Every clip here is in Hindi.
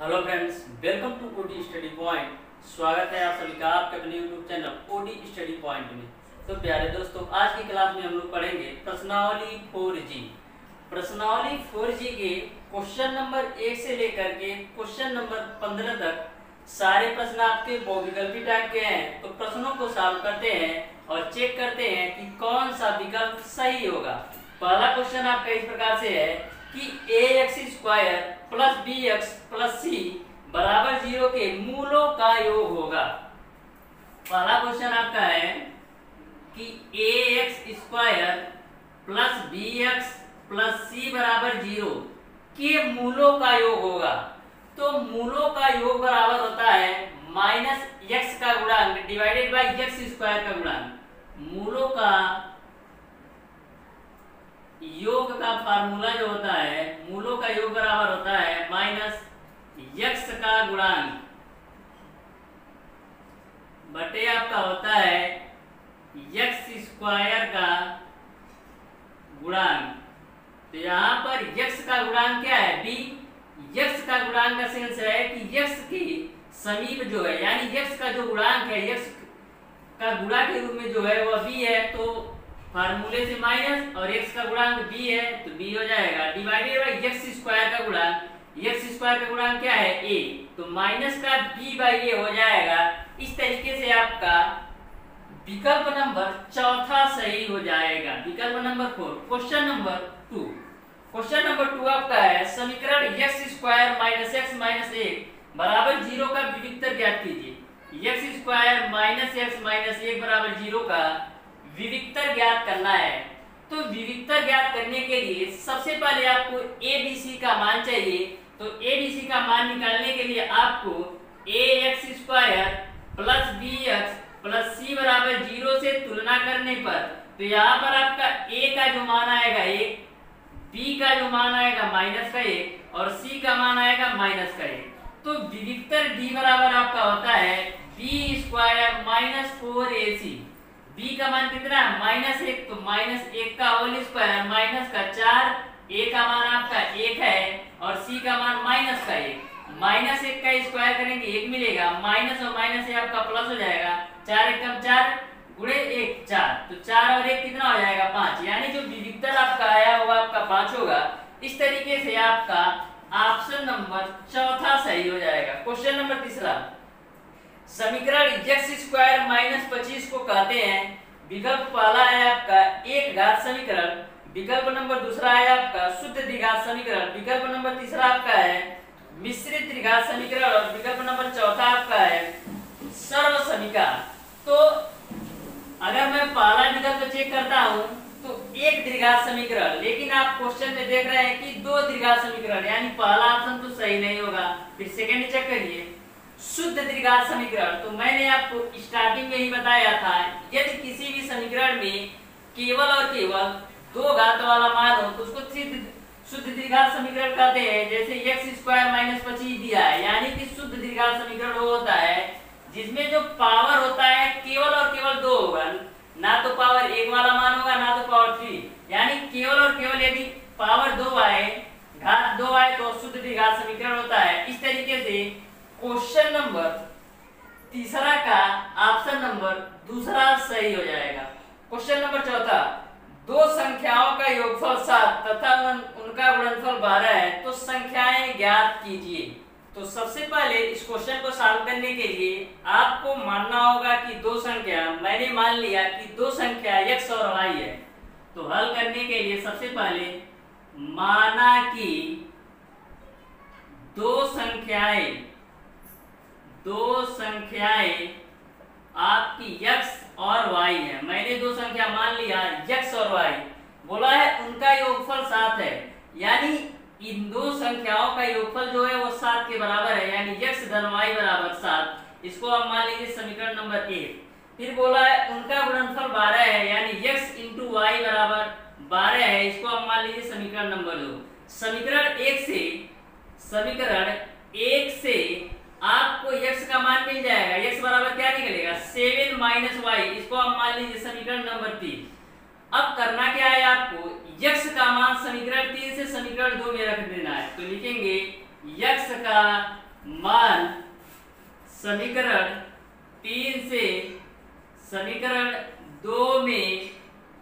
Hello friends, welcome to OD study point. स्वागत है आप सभी का आपके अपने YouTube channel OD study point में। तो प्यारे दोस्तों, आज की क्लास में हम लोग पढ़ेंगे प्रश्नावली 4G। प्रश्नावली 4G के क्वेश्चन नंबर 1 से लेकर के क्वेश्चन नंबर 15 तक सारे प्रश्न आपके बहुविकल्पी टाइप के हैं। तो प्रश्नों को सॉल्व करते हैं और चेक करते हैं कि कौन सा विकल्प सही होगा। पहला क्वेश्चन आपका इस प्रकार से है कि ax² plus bx plus c बराबर 0 के मूलों का योग होगा। पहला क्वेश्चन आपका है कि ax² plus bx plus c बराबर 0 के मूलों का योग होगा। तो मूलों का योग बराबर होता है माइनस x का गुणांक डिवाइडेड बाई x² का गुणांक। मूलों का योग का फार्मूला जो होता है, मूलों का योग बराबर होता है माइनस x का गुणांक बटे आपका होता है x² का गुणांक। तो यहाँ पर x का गुणांक क्या है? b। x का गुणांक का सेंस है कि x की समीप जो है, यानी x का जो गुणांक है, x का गुणा के रूप में जो है वह b है। तो फार्मूले से माइनस और x का गुणांक b है तो b हो जाएगा डिवाइडेड बाई x² का गुणांक। x² का गुणांक क्या है? a। तो माइनस का b बाई a हो जाएगा। इस तरीके से आपका विकल्प नंबर चौथा सही हो जाएगा। विकल्प number 4। Question number 2। Question number 2 आपका है समीकरण x² माइनस x माइनस 1 बराबर 0 का विविक्तर ज्ञात कीजिए। x² माइनस x माइनस 1 बराबर 0 का विविक्तर ज्ञात करना है। तो विविक्तर ज्ञात करने के लिए सबसे पहले आपको ABC का मान चाहिए। तो ABC का मान निकालने के लिए आपको ax² plus bx plus c बराबर 0 से तुलना करने पर, तो यहाँ पर आपका a का जो मान आएगा 1, b का जो मान आएगा माइनस का 1 और c का मान आएगा माइनस का 1। तो विविक्तर d बराबर आपका होता है b² माइनस 4ac। b का मान कितना है? माइनस 1। तो माइनस 1 का होल स्क्वायर माइनस का 4, a का मान आपका 1 है और c का मान माइनस का 1। माइनस 1 का स्क्वायर करेंगे 1 मिलेगा, माइनस और माइनस से आपका प्लस हो जाएगा। 4 एकम 4 गुणे 1 4, तो 4 और 1 कितना हो जाएगा? 5। यानी जो विविक्तर आपका आया होगा आपका 5 होगा। इस तरीके से आपका ऑप्शन नंबर चौथा सही हो जाएगा। Question number 3। समीकरण x² माइनस 25 को कहते हैं। विकल्प पहला है आपका एक घात समीकरण, विकल्प नंबर दूसरा है आपका शुद्ध द्विघात समीकरण, विकल्प नंबर तीसरा आपका है मिश्रित द्विघात समीकरण और विकल्प नंबर चौथा आपका है सर्व समीका। तो अगर मैं पहला विकल्प चेक करता हूं तो एक द्विघात समीकरण, लेकिन आप क्वेश्चन में देख रहे हैं कि दो द्विघात समीकरण, यानी पहला ऑप्शन तो सही नहीं होगा। फिर सेकंड चेक करिए शुद्ध द्विघात समीकरण। तो मैंने आपको स्टार्टिंग में ही बताया था, यदि किसी भी समीकरण में केवल और केवल दो घात वाला मान हो तो उसको शुद्ध द्विघात समीकरण कहते हैं। जैसे x² माइनस 25 दिया है, यानी कि शुद्ध द्विघात समीकरण वो होता है जिसमें जो पावर होता है केवल और केवल 2 होगा, ना तो पावर 1 वाला मान होगा ना तो पावर 3। यानी केवल और केवल यदि पावर 2 आए, घात 2 आए तो शुद्ध द्विघात समीकरण होता है। इस तरीके से क्वेश्चन नंबर तीसरा का ऑप्शन नंबर दूसरा सही हो जाएगा। Question number 4। दो संख्याओं का योगफल 7 तथा उनका गुणनफल 12 है, तो संख्याएं ज्ञात कीजिए। तो सबसे पहले इस क्वेश्चन को सॉल्व करने के लिए आपको मानना होगा कि दो संख्या, मैंने मान लिया कि दो संख्या x और y है। तो हल करने के लिए सबसे पहले माना कि दो संख्याएं आपकी x और y है। मैंने दो संख्या मान लिया x और y, बोला है उनका योगफल 7 है, यानी इन दो संख्याओं का योगफल जो है वो 7 के बराबर है, यानी x धन y बराबर 7। इसको आप मान लीजिए समीकरण नंबर 1। फिर बोला है उनका गुणनफल 12 है, यानी x इंटू y बराबर 12 है। इसको आप मान लीजिए समीकरण नंबर 2। समीकरण 1 से आपको x का मान मिल जाएगा। x बराबर क्या निकलेगा? 7 माइनस y। इसको आप मान लीजिए समीकरण नंबर 3। अब करना क्या है आपको, x का मान समीकरण 3 से समीकरण 2 में रख देना है। तो लिखेंगे x का मान समीकरण 3 से समीकरण 2 में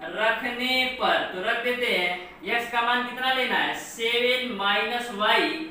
रखने पर, तो रख देते हैं। x का मान कितना लेना है 7 माइनस वाई,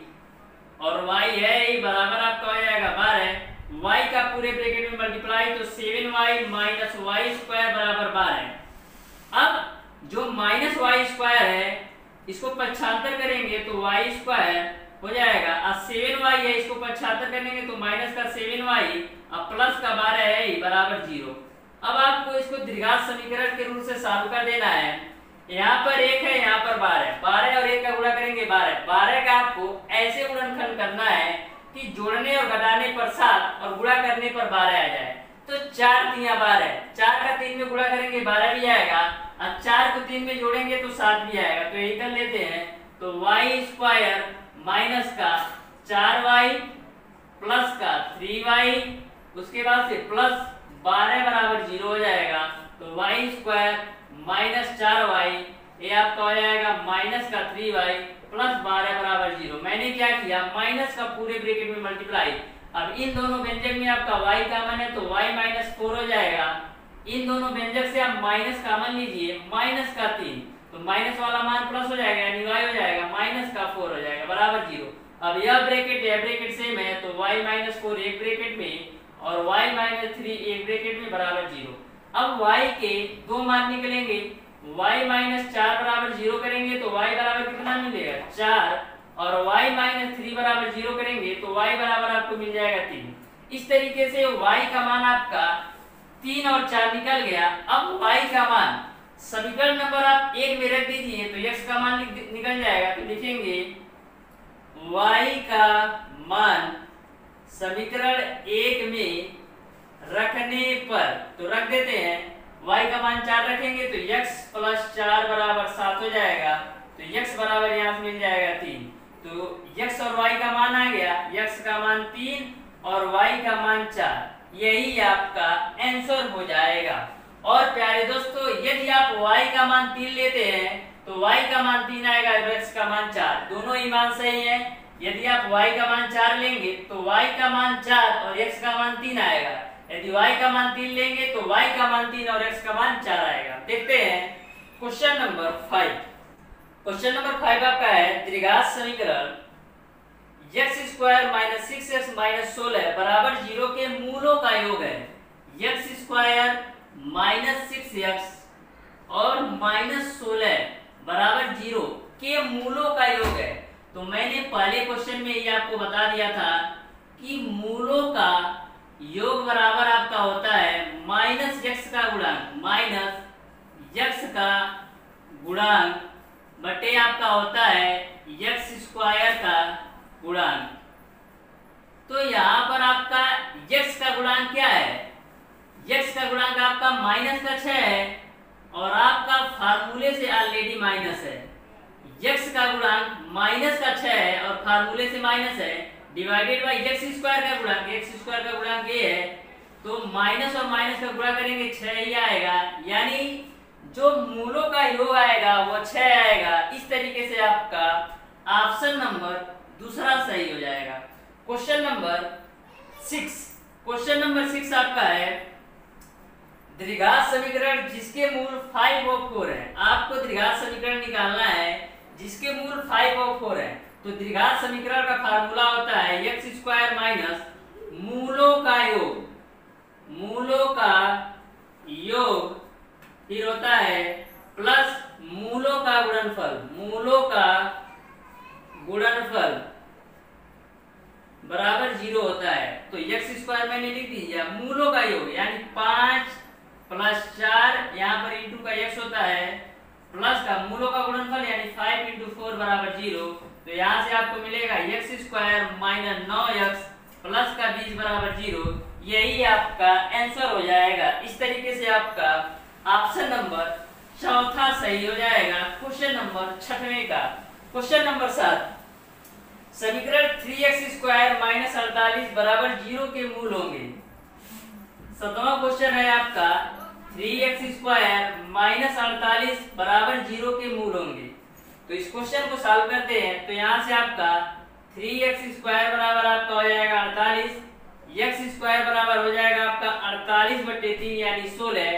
और y है बराबर आपका हो जाएगा 12। y का पूरे ब्रैकेट में मल्टीप्लाई, तो 7y माइनस वाई स्क्वायर बराबर 12। अब जो माइनस वाई स्क्वायर है इसको पक्षांतर करेंगे तो वाई स्क्वायर हो जाएगा, और 7y है इसको पक्षांतर करेंगे तो माइनस का 7y और प्लस का 12 है बराबर 0। अब आपको इसको द्विघात समीकरण के रूप से सॉल्व कर देना है। यहाँ पर 1 है, यहाँ पर 12 और 1 का गुणा करेंगे 12 का आपको ऐसे गुणनखंड करना है कि जोड़ने और घटाने पर 7 और गुणा करने पर 12 आ जाए। तो 4 3 12, 4 का 3 में गुणा करेंगे 12 भी आएगा, और 4 को 3 में जोड़ेंगे तो 7 भी आएगा। तो यही कर लेते हैं। तो वाई स्क्वायर माइनस का 4y प्लस का 3y, उसके बाद से प्लस 12 बराबर 0 हो जाएगा। तो वाई स्क्वायर माइनस 4y, ये आपका हो जाएगा माइनस का 3y प्लस 12 बराबर 0। मैंने क्या किया, माइनस का पूरे ब्रैकेट में मल्टीप्लाई। अब इन दोनों व्यंजक में आपका y कॉमन है तो y माइनस 4 हो जाएगा। इन दोनों व्यंजक से आप माइनस कॉमन लीजिए, माइनस का 3, तो माइनस वाला मान प्लस हो जाएगा यानी y हो जाएगा माइनस का 4 हो जाएगा बराबर 0। अब यह ब्रैकेट सेम है तो y माइनस 4 एक ब्रैकेट में और y माइनस 3 एक ब्रैकेट में बराबर 0। अब y के दो मान निकलेंगे, y माइनस 4 बराबर 0 करेंगे तो y बराबर कितना मिलेगा 4, और y माइनस 3 बराबर 0 करेंगे तो y बराबर आपको मिल जाएगा 3। इस तरीके से y का मान आपका 3 और 4 निकल गया। अब y का मान समीकरण नंबर आप 1 में रख दीजिए तो x का मान निकल जाएगा। तो लिखेंगे y का मान समीकरण 1 में रखने पर, तो रख देते हैं। y का मान 4 रखेंगे तो x प्लस 4 बराबर 7 हो जाएगा। तो x बराबर यहाँ से मिल जाएगा 3। तो x और y का मान आ गया, x का मान 3 और y का मान 4। यही आपका आंसर हो जाएगा। और प्यारे दोस्तों, यदि आप y का मान 3 लेते हैं तो y का मान 3 आएगा और x का मान 4, दोनों ही मान सही है। यदि आप y का मान 4 लेंगे तो y का मान 4 और x का मान 3 आएगा। यदि y का मान 3 लेंगे तो y का मान 3 और x का मान 4 आएगा। देखते हैं क्वेश्चन नंबर 5। क्वेश्चन नंबर 5 आपका है द्विघात समीकरण x square minus 6x minus 16 बराबर 0 के मूलों का योग है। x स्क्वायर माइनस 6x और माइनस 16 बराबर 0 के मूलों का योग है। तो मैंने पहले क्वेश्चन में ये आपको बता दिया था कि मूलों का योग बराबर आपका होता है माइनस x का गुणांक, माइनस x का गुणांक बटे आपका होता है x स्क्वायर का गुणांक। तो यहाँ पर आपका x का गुणांक क्या है, x का गुणांक आपका माइनस का 6 है और आपका फार्मूले से ऑलरेडी माइनस है। x का गुणांक माइनस का 6 है और फार्मूले से माइनस है, डिवाइडेड बाय x स्क्वायर का गुणांक, x स्क्वायर का गुणांक ये है। तो माइनस और माइनस का गुणा करेंगे 6 ही आएगा, यानी जो मूलों का योग आएगा वो 6 आएगा। इस तरीके से आपका ऑप्शन नंबर दूसरा सही हो जाएगा। क्वेश्चन नंबर 6, क्वेश्चन नंबर 6 आपका है द्विघात समीकरण जिसके मूल 5 और 4 है। आपको द्विघात समीकरण निकालना है जिसके मूल 5 और 4 है। तो द्विघात समीकरण का फार्मूला होता है x स्क्वायर माइनस मूलों का योग, मूलों का योग, फिर होता है प्लस मूलों का गुणनफल, मूलों का गुणनफल बराबर 0 होता है। तो x स्क्वायर मैंने लिख दिया, मूलों का योग यानी 5 प्लस 4 यहाँ पर इंटू का x होता है, प्लस का मूलों का गुणनफल यानी 5 इंटू 4 बराबर 0। तो यहाँ से आपको मिलेगा x square minus 9x plus का 20 बराबर 0। यही आपका आंसर हो जाएगा। इस तरीके से आपका ऑप्शन नंबर चौथा सही हो जाएगा। क्वेश्चन नंबर 6वें का क्वेश्चन नंबर 7, समीकरण 3x स्क्वायर माइनस 48 बराबर 0 के मूल होंगे। 7वां क्वेश्चन है आपका 3x स्क्वायर माइनस 48 बराबर 0 के मूल होंगे। तो इस क्वेश्चन को सॉल्व करते हैं। तो यहाँ से आपका 3x² बराबर आपका हो जाएगा 48, x² बराबर हो जाएगा आपका 48/3 यानी 16,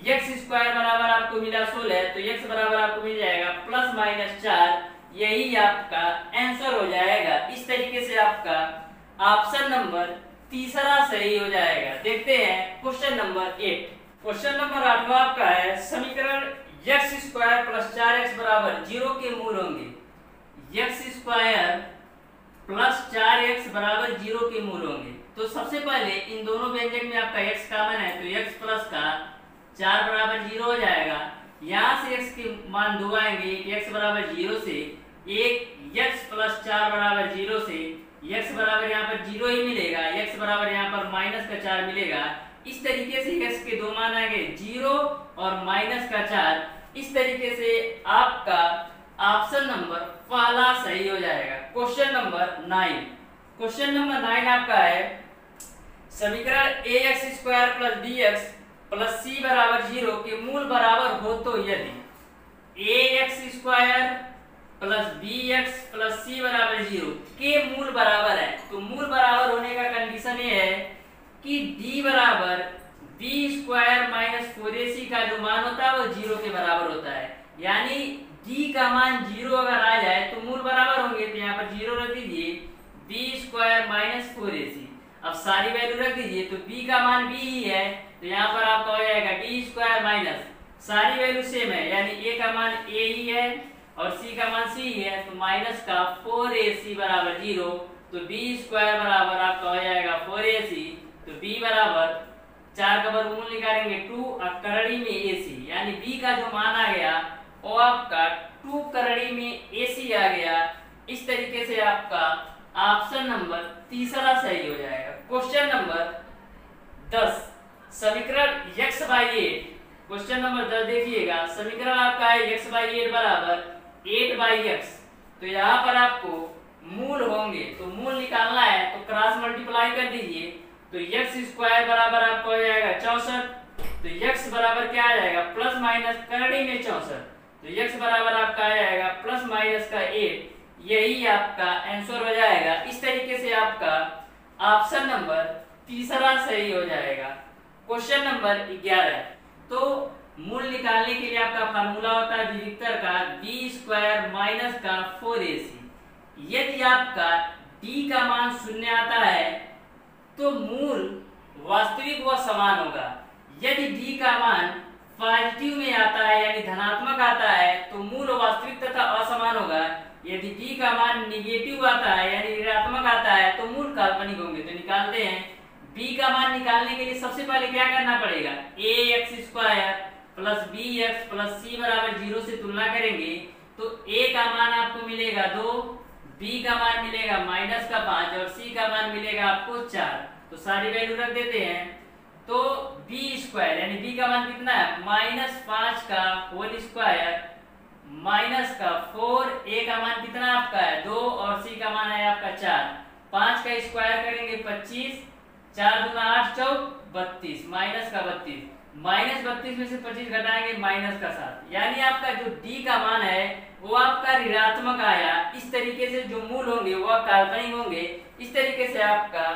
x² बराबर आपको मिला 16, तो x बराबर आपको मिल जाएगा ±4, यही आपका आंसर हो जाएगा। इस तरीके से आपका ऑप्शन नंबर तीसरा सही हो जाएगा। देखते हैं क्वेश्चन नंबर 8। क्वेश्चन नंबर 8 आपका है समीकरण x² + 4x बराबर 0 के मूल होंगे। x² + 4x बराबर 0 के मूल होंगे। तो सबसे पहले इन दोनों व्यंजक में आपका x कॉमन है, तो x प्लस का 4 बराबर 0 हो जाएगा। यहाँ से x के मान दो आएंगे, x बराबर 0 से एक, x + 4 बराबर 0 से x बराबर यहाँ पर 0 ही मिलेगा, x बराबर यहाँ पर -4 मिलेगा। इस तरीके से x के दो मान आएंगे 0 और -4। इस तरीके से आपका ऑप्शन नंबर पहला सही हो जाएगा। Question number 9। क्वेश्चन नंबर 9 आपका है समीकरण ax² + bx + c बराबर 0 के मूल बराबर हो तो यदि ax² + bx + c बराबर 0 के मूल बराबर है, तो मूल बराबर होने का कंडीशन ये है कि d बराबर b² - 4ac का जो मान होता है वो 0 के बराबर होता है। यानी d का मान 0 अगर आ जाए तो मूल बराबर होंगे, तो यहाँ पर 0 रख दीजिए, b² - 4ac। अब सारी वैल्यू रख दीजिए, तो b का मान b ही है, तो यहाँ पर आपका हो जाएगा b² माइनस सारी वैल्यू सेम है, यानी a का मान a ही है और c का मान c ही है, तो माइनस का 4ac बराबर 0, तो b² बराबर आपका हो जाएगा 4ac। तो b बराबर 4 का वर्गमूल निकालेंगे 2 और करड़ी में ac, यानी b का जो मान आ गया वो आपका 2 करड़ी में ac आ गया। इस तरीके से आपका ऑप्शन नंबर तीसरा सही हो जाएगा। क्वेश्चन नंबर 10 समीकरण x/8। क्वेश्चन नंबर 10 देखिएगा, समीकरण आपका है x/8 बराबर 8/x। तो यहाँ पर आपको मूल होंगे, तो मूल निकालना है तो क्रॉस मल्टीप्लाई कर दीजिए, तो x² बराबर आपको हो जाएगा 64, तो x बराबर क्या आ जाएगा प्लस माइनस करड़ी में 64, तो x बराबर आपका आ जाएगा +- 8, यही आपका आंसर हो जाएगा। इस तरीके से आपका ऑप्शन नंबर तीसरा सही हो जाएगा। Question number 11। तो मूल निकालने के लिए आपका फार्मूला होता है विविक्तर का b² - का 4ac। यदि आपका d का मान 0 आता है तो मूल वास्तविक व समान होगा। यदि d का मान पॉजिटिव में आता है यानी धनात्मक आता है तो मूल वास्तविक तथा असमान होगा। यदि d का मान निगेटिव आता है यानी ऋणात्मक आता है तो मूल काल्पनिक होंगे। तो निकालते हैं, b का मान निकालने के लिए सबसे पहले क्या करना पड़ेगा, ax² + bx + c बराबर 0 से तुलना करेंगे, तो a का मान आपको मिलेगा 2, b का मान मिलेगा -5 और c का मान मिलेगा आपको 4। तो सारी वैल्यू रख देते हैं, तो b² यानी b का मान कितना है -5 का होल स्क्वायर -4, a का मान कितना आपका है 2 और c का मान है आपका 4। 5 का स्क्वायर करेंगे 25, 4 दूना 8 चौक 32, -32, -32 में से 25 घटाएंगे -7, यानी आपका जो d का मान है वो आपका ऋणात्मक आया। इस तरीके से जो मूल होंगे वो काल्पनिक होंगे। इस तरीके से आपका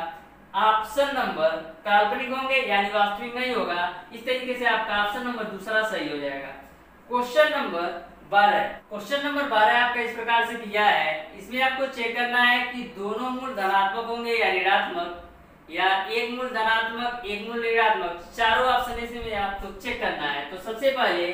ऑप्शन नंबर काल्पनिक होंगे यानी वास्तविक नहीं होगा। इस तरीके से आपका ऑप्शन नंबर दूसरा सही हो जाएगा। Question number 12। क्वेश्चन नंबर 12 आपका इस प्रकार से दिया है, इसमें आपको चेक करना है कि दोनों मूल धनात्मक होंगे या ऋणात्मक, या एक मूल धनात्मक एक मूल ऋणात्मक, चारों ऑप्शन इसमें आपको चेक करना है। तो सबसे पहले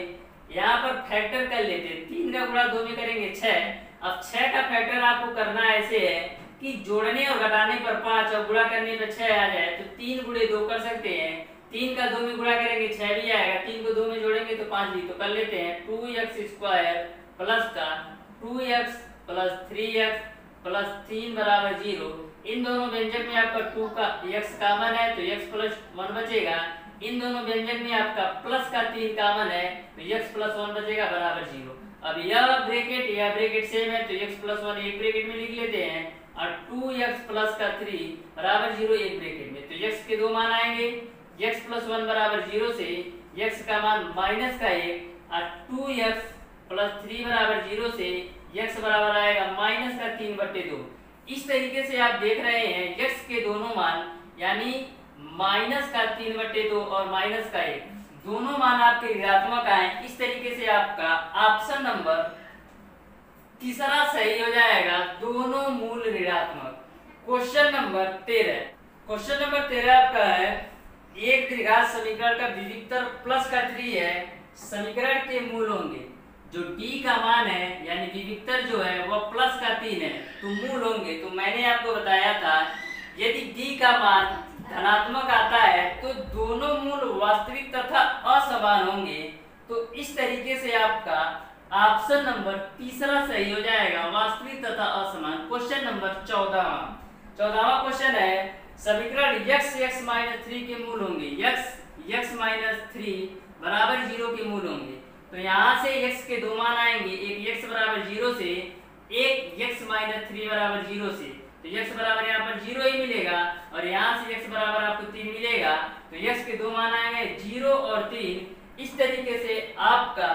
यहाँ पर फैक्टर कर लेते हैं, 3 का गुणा 2 में करेंगे 6। अब 6 का फैक्टर आपको करना ऐसे है कि जोड़ने और घटाने पर 5 और गुणा करने पर 6 आ जाए, तो 3 गुणे 2 कर सकते हैं। 3 का 2 में गुणा करेंगे 6 भी आएगा, 3 को 2 में जोड़ेंगे तो 5 भी। तो कर लेते हैं 2x² प्लस का 2x प्लस 3x प्लस 3 बराबर 0। इन दोनों व्यंजक में आपका 2 का x कॉमन है तो x प्लस 1 बचेगा। इन दोनों व्यंजक में आपका प्लस का 3 कॉमन है तो x प्लस 1 बचेगा बराबर 0। अब यह ब्रैकेट सेम है तो x प्लस 1 एक ब्रैकेट में लिख लेते हैं और 2x प्लस का 3 बराबर 0 एक ब्रैकेट में। तो x के दो मान आएंगे, x प्लस 1 बराबर 0 से x का मान -1 और 2x प्लस 3 बराबर 0 से x बराबर आएगा -3/2। इस तरीके से आप देख रहे हैं x के दोनों मान यानी -3/2 और -1 दोनों मान आपके ऋणात्मक आए। इस तरीके से आपका ऑप्शन नंबर तीसरा सही हो जाएगा, दोनों मूल ऋणात्मक। क्वेश्चन नंबर 13 आपका है एक द्विघात समीकरण का विविक्तर प्लस का 3 है, समीकरण के मूल होंगे। जो d का मान है यानी विविक्तर जो है वह प्लस का 3 है तो मूल होंगे। तो मैंने आपको बताया था यदि d का मान धनात्मक आता है तो दोनों मूल वास्तविक तथा असमान होंगे। तो इस तरीके से आपका ऑप्शन नंबर तीसरा सही हो जाएगा, वास्तविक तथा असमान। क्वेश्चन नंबर 14वां क्वेश्चन है समीकरण x(x-3) के मूल होंगे, x(x-3) बराबर 0 के मूल होंगे। तो यहाँ से x के दो मान आएंगे, एक x बराबर 0 से, एक x-3 बराबर 0 से। तो x बराबर यहाँ पर 0 ही मिलेगा और यहाँ से x बराबर आपको 3 मिलेगा। तो x के दो मान आएंगे 0 और 3। इस तरीके से आपका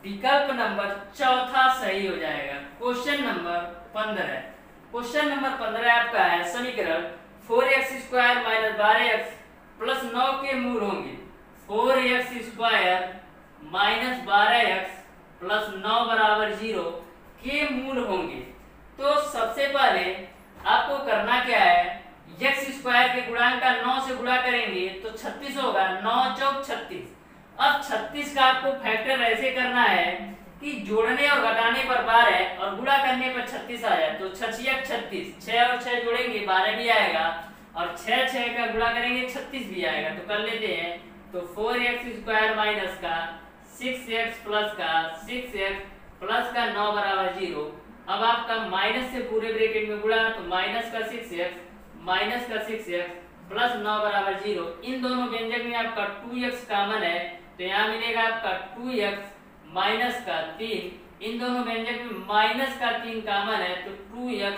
विकल्प नंबर चौथा सही हो जाएगा। क्वेश्चन नंबर 15 आपका है समीकरण 4x² - 12x + 9 के मूल होंगे। 4x² - 12x + 9 बराबर 0 के मूल होंगे। तो सबसे पहले आपको करना क्या है, x² के गुणांक का 9 से गुणा करेंगे तो 36 होगा, 9 चौक 36। अब 36 का आपको फैक्टर ऐसे करना है कि जोड़ने और घटाने पर 12 और गुणा करने पर 36 आ जाए। तो 6 × 36, 6 और 6 जोड़ेंगे 12 भी आएगा और 6 का गुणा करेंगे 36 भी आएगा। तो कर लेते हैं। तो 4x² माइनस का 6x प्लस का 6x प्लस का 9 बराबर 0। अब आपका माइनस से पूरे ब्रैकेट में गुणा तो माइनस का 6x प्लस 9 बराबर 0। इन दोनों व्यंजक में आपका 2x कॉमन है तो यहाँ मिलेगा आपका 2x माइनस का 3। इन दोनों व्यंजक में माइनस का 3 कॉमन है तो 2x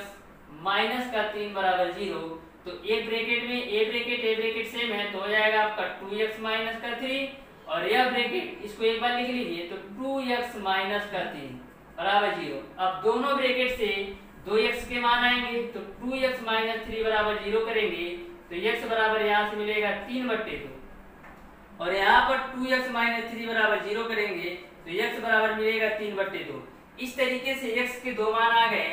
माइनस का 3 बराबर 0। तो एक ब्रैकेट में ए ब्रैकेट सेम है तो हो जाएगा आपका 2x माइनस का 3 और यह ब्रैकेट इसको एक बार लिख लीजिए तो 2x माइनस का 3 बराबर 0। अब दोनों ब्रैकेट से 2x के मान आएंगे तो 2x माइनस 3 बराबर 0 करेंगे तो x बराबर यहाँ से मिलेगा 3/2 और यहाँ पर 2x माइनस 3 बराबर 0 करेंगे तो x बराबर मिलेगा 3/2। इस तरीके से x के दो मान आ गए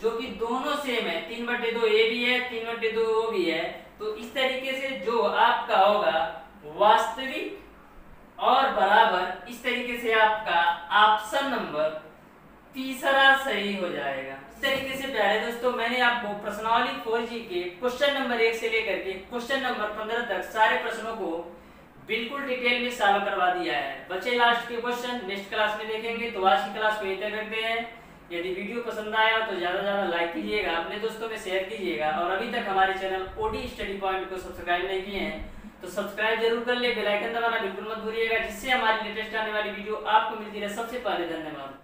जो कि दोनों सेम है, 3/2 a भी है 3/2 o भी है। तो इस तरीके से जो आपका होगा वास्तविक और बराबर, इस तरीके से आपका ऑप्शन नंबर तीसरा सही हो जाएगा। इस तरीके से प्यारे दोस्तों मैंने आपको प्रश्नावली 4G के क्वेश्चन नंबर 1 से लेकर के क्वेश्चन नंबर 15 तक सारे प्रश्नों को बिल्कुल डिटेल में सॉल्व करवा दिया है। बच्चे लास्ट के क्वेश्चन नेक्स्ट क्लास में देखेंगे। तो आज की क्लास को यहीं तक रखते हैं। यदि वीडियो पसंद आया तो ज्यादा से ज्यादा लाइक कीजिएगा, अपने दोस्तों में शेयर कीजिएगा और अभी तक हमारे चैनल ओडी स्टडी पॉइंट को सब्सक्राइब नहीं किए हैं तो सब्सक्राइब जरूर कर ले, बेल आइकन दबाना बिल्कुल मत भूलिएगा जिससे हमारी लेटेस्ट आने वाली वीडियो आपको मिलती रहे सबसे पहले। धन्यवाद।